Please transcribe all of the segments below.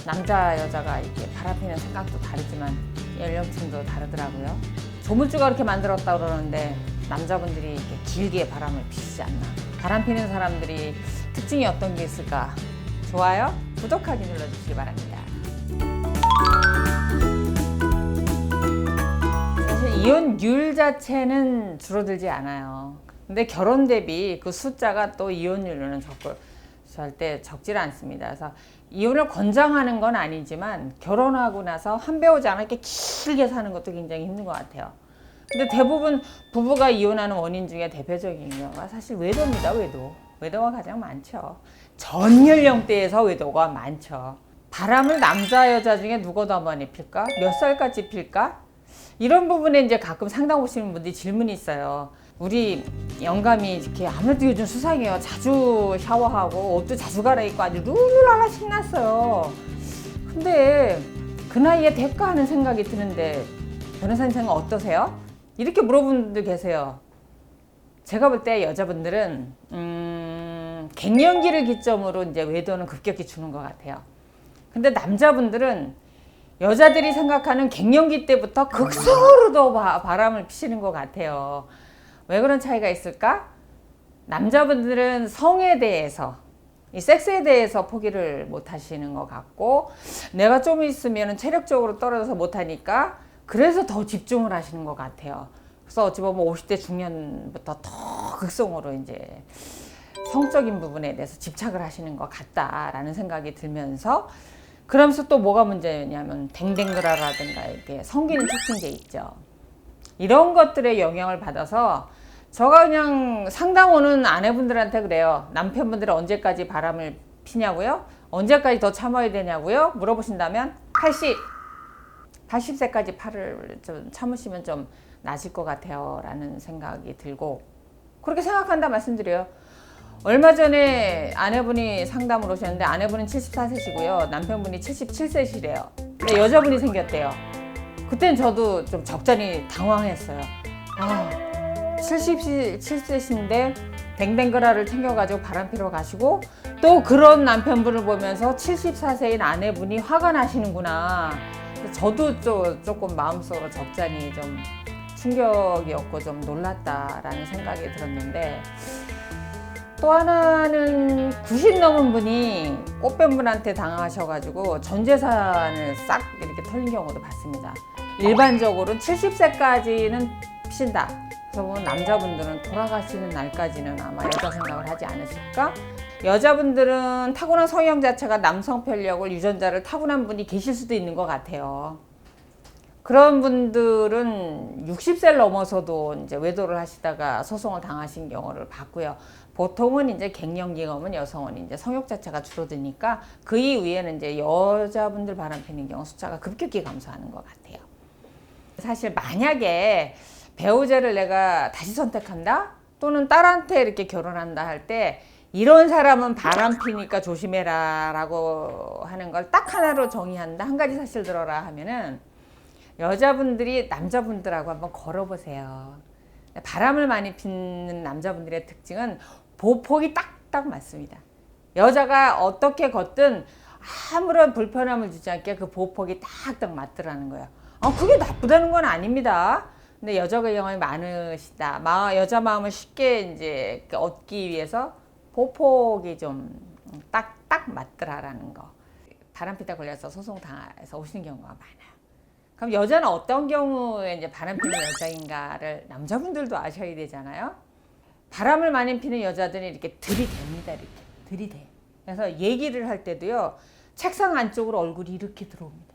남자 여자가 이렇게 바람피는 생각도 다르지만 연령층도 다르더라고요. 조물주가 그렇게 만들었다 그러는데 남자분들이 이렇게 길게 바람을 피시지 않나. 바람피는 사람들이 특징이 어떤 게 있을까? 좋아요, 구독하기 눌러주시기 바랍니다. 사실 이혼율 자체는 줄어들지 않아요. 근데 결혼 대비 그 숫자가 또 이혼율로는 절대 적질 않습니다. 그래서 이혼을 권장하는 건 아니지만 결혼하고 나서 한 배우자가 이렇게 길게 사는 것도 굉장히 힘든 것 같아요. 근데 대부분 부부가 이혼하는 원인 중에 대표적인 경우가 사실 외도입니다. 외도가 가장 많죠. 전 연령대에서 외도가 많죠. 바람을 남자 여자 중에 누가 더 많이 필까? 몇 살까지 필까? 이런 부분에 이제 가끔 상담 오시는 분들이 질문이 있어요. 우리 영감이 이렇게 아무래도 요즘 수상해요. 자주 샤워하고 옷도 자주 갈아입고 아주 룰루랄라 신났어요. 근데 그 나이에 될까 하는 생각이 드는데 변호사님 생각 어떠세요? 이렇게 물어보는 분들 계세요. 제가 볼 때 여자분들은 갱년기를 기점으로 이제 외도는 급격히 주는 것 같아요. 근데 남자분들은 여자들이 생각하는 갱년기 때부터 극성으로 더 바람을 피시는 것 같아요. 왜 그런 차이가 있을까? 남자분들은 성에 대해서, 이 섹스에 대해서 포기를 못 하시는 것 같고, 내가 좀 있으면 체력적으로 떨어져서 못 하니까 그래서 더 집중을 하시는 것 같아요. 그래서 어찌 보면 50대 중년부터 더 극성으로 이제 성적인 부분에 대해서 집착을 하시는 것 같다라는 생각이 들면서, 그러면서 또 뭐가 문제냐면 댕댕그라라든가 이렇게 성기능 촉진제 있죠. 이런 것들의 영향을 받아서 제가 그냥 상담 오는 아내분들한테 그래요. 남편분들은 언제까지 바람을 피냐고요? 언제까지 더 참아야 되냐고요? 물어보신다면 80세까지 팔을 좀 참으시면 좀 나아질 것 같아요 라는 생각이 들고, 그렇게 생각한다 말씀드려요. 얼마 전에 아내분이 상담을 오셨는데 아내분은 74세시고요 남편분이 77세시래요. 근데 여자분이 생겼대요. 그땐 저도 좀 적잖이 당황했어요. 77세신데 댕댕그라를 챙겨가지고 바람피러 가시고 또 그런 남편분을 보면서 74세인 아내분이 화가 나시는구나. 저도 조금 마음속으로 적잖이 좀 충격이었고 좀 놀랐다라는 생각이 들었는데, 또 하나는 90 넘은 분이 꽃뱀분한테 당하셔가지고 전 재산을 싹 이렇게 털린 경우도 봤습니다. 일반적으로 70세까지는 피신다. 그래서 보면 남자분들은 돌아가시는 날까지는 아마 여자 생각을 하지 않으실까? 여자분들은 타고난 성형 자체가 남성 편력을 유전자를 타고난 분이 계실 수도 있는 것 같아요. 그런 분들은 60세를 넘어서도 이제 외도를 하시다가 소송을 당하신 경우를 봤고요. 보통은 이제 갱년기가 오면 여성은 이제 성욕 자체가 줄어드니까 그 이후에는 이제 여자분들 바람피는 경우 숫자가 급격히 감소하는 것 같아요. 사실 만약에 배우자를 내가 다시 선택한다? 또는 딸한테 이렇게 결혼한다 할 때 이런 사람은 바람피니까 조심해라 라고 하는 걸 딱 하나로 정의한다. 한 가지 사실 들어라 하면은 여자분들이 남자분들하고 한번 걸어보세요. 바람을 많이 피는 남자분들의 특징은 보폭이 딱딱 맞습니다. 여자가 어떻게 걷든 아무런 불편함을 주지 않게 그 보폭이 딱딱 맞더라는 거예요. 그게 나쁘다는 건 아닙니다. 근데 여자가 경험이 많으시다. 여자 마음을 쉽게 이제 얻기 위해서 보폭이 좀 딱딱 맞더라라는 거. 바람피다 걸려서 소송 당해서 오시는 경우가 많아요. 그럼 여자는 어떤 경우에 이제 바람 피는 여자인가를 남자분들도 아셔야 되잖아요. 바람을 많이 피는 여자들은 이렇게 들이댑니다. 이렇게 들이대. 그래서 얘기를 할 때도요. 책상 안쪽으로 얼굴이 이렇게 들어옵니다.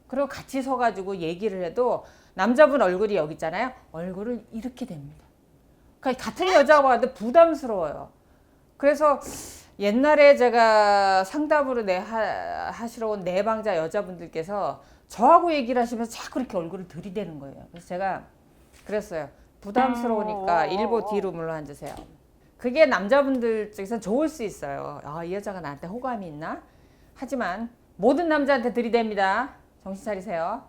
그리고 같이 서가지고 얘기를 해도 남자분 얼굴이 여기 있잖아요. 얼굴을 이렇게 댑니다. 그러니까 같은 여자가 봐도 부담스러워요. 그래서 옛날에 제가 상담으로 하시러 온 내방자 여자분들께서 저하고 얘기를 하시면서 자꾸 이렇게 얼굴을 들이대는 거예요. 그래서 제가 그랬어요. 부담스러우니까 일보 뒤로 물러앉으세요. 그게 남자분들 쪽에서는 좋을 수 있어요. 이 여자가 나한테 호감이 있나? 하지만 모든 남자한테 들이댑니다. 정신 차리세요.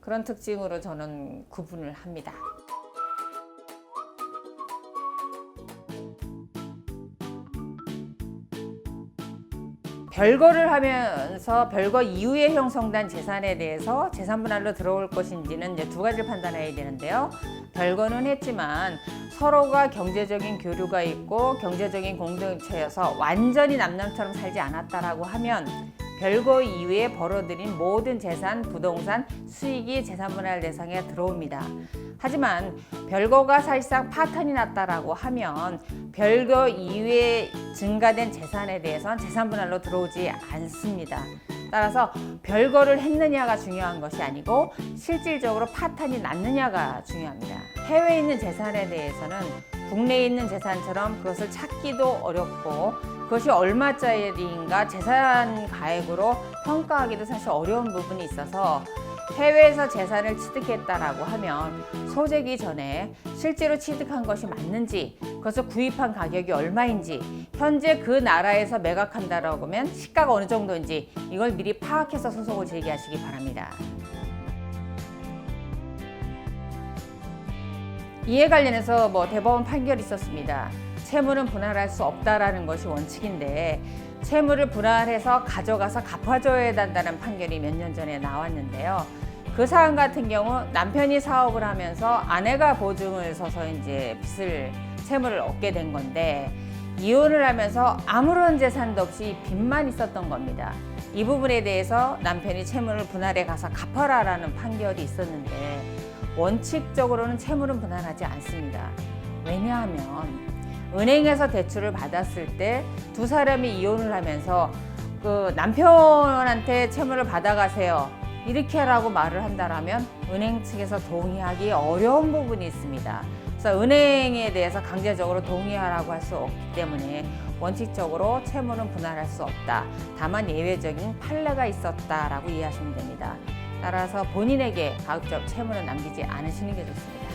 그런 특징으로 저는 구분을 합니다. 별거를 하면서 별거 이후에 형성된 재산에 대해서 재산분할로 들어올 것인지는 이제 두 가지를 판단해야 되는데요. 별거는 했지만 서로가 경제적인 교류가 있고 경제적인 공동체여서 완전히 남남처럼 살지 않았다라고 하면 별거 이후에 벌어들인 모든 재산, 부동산, 수익이 재산분할 대상에 들어옵니다. 하지만 별거가 사실상 파탄이 났다라고 하면 별거 이후에 증가된 재산에 대해서는 재산분할로 들어오지 않습니다. 따라서 별거를 했느냐가 중요한 것이 아니고 실질적으로 파탄이 났느냐가 중요합니다. 해외에 있는 재산에 대해서는 국내에 있는 재산처럼 그것을 찾기도 어렵고 그것이 얼마짜리인가 재산 가액으로 평가하기도 사실 어려운 부분이 있어서 해외에서 재산을 취득했다라고 하면 소재기 전에 실제로 취득한 것이 맞는지, 그것을 구입한 가격이 얼마인지, 현재 그 나라에서 매각한다라고 하면 시가가 어느 정도인지 이걸 미리 파악해서 소송을 제기하시기 바랍니다. 이에 관련해서 대법원 판결이 있었습니다. 채무는 분할할 수 없다라는 것이 원칙인데 채무를 분할해서 가져가서 갚아줘야 된다는 판결이 몇 년 전에 나왔는데요. 그 사안 같은 경우 남편이 사업을 하면서 아내가 보증을 서서 이제 채무를 얻게 된 건데 이혼을 하면서 아무런 재산도 없이 빚만 있었던 겁니다. 이 부분에 대해서 남편이 채무를 분할해 가서 갚아라라는 판결이 있었는데 원칙적으로는 채무는 분할하지 않습니다. 왜냐하면 은행에서 대출을 받았을 때 두 사람이 이혼을 하면서 그 남편한테 채무를 받아가세요 이렇게 하라고 말을 한다라면 은행 측에서 동의하기 어려운 부분이 있습니다. 그래서 은행에 대해서 강제적으로 동의하라고 할 수 없기 때문에 원칙적으로 채무는 분할할 수 없다. 다만 예외적인 판례가 있었다라고 이해하시면 됩니다. 따라서 본인에게 가급적 채무는 남기지 않으시는 게 좋습니다.